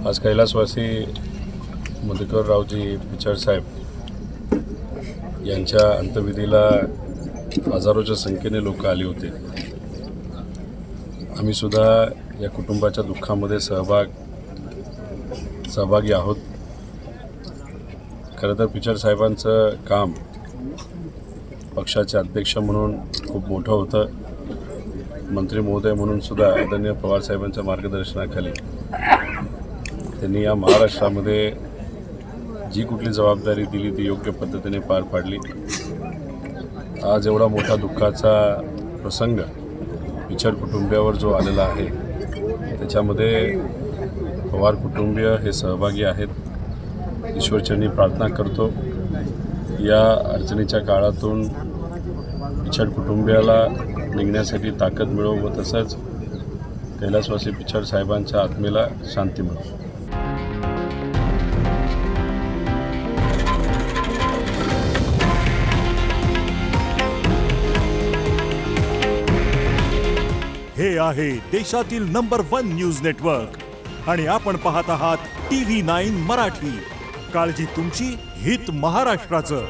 आज कैलासवासी मधुकररावजी पिचड साहेब यांच्या अंत्यविधीला हजारोच्या संख्येने लोक आले होते। आम्ही सुद्धा या कुटुंबाच्या दुःखामध्ये सहभागी आहोत। खरं तर पिचड साहेबांचं काम पक्षाचे अध्यक्ष म्हणून खूप मोठं होतं। मंत्री महोदय म्हणून सुद्धा आदरणीय पवार साहेबांच्या मार्गदर्शनाखाली त्यांनी या महाराष्ट्रामध्ये जी कुठली जबाबदारी दिली ती योग्य पद्धतीने पार पाडली। आज एवढा मोठा दुःखाचा प्रसंग पिचड कुटुंबियावर जो आलेला आहे त्याच्यामध्ये पवार कुटुंबीय हे सहभागी आहेत। ईश्वरचरणी प्रार्थना करतो या अडचणीच्या काळातून पिचड कुटुंबियाला निघण्यासाठी ताकद मिळो व तसंच कैलासवासी पिचड साहेबांच्या आत्मेला शांती मिळो। हे आहे देशातील नंबर 1 न्यूज नेटवर्क आणि आपण पाहत आहात TV9 मराठी। काळजी तुमची, हित महाराष्ट्राचं।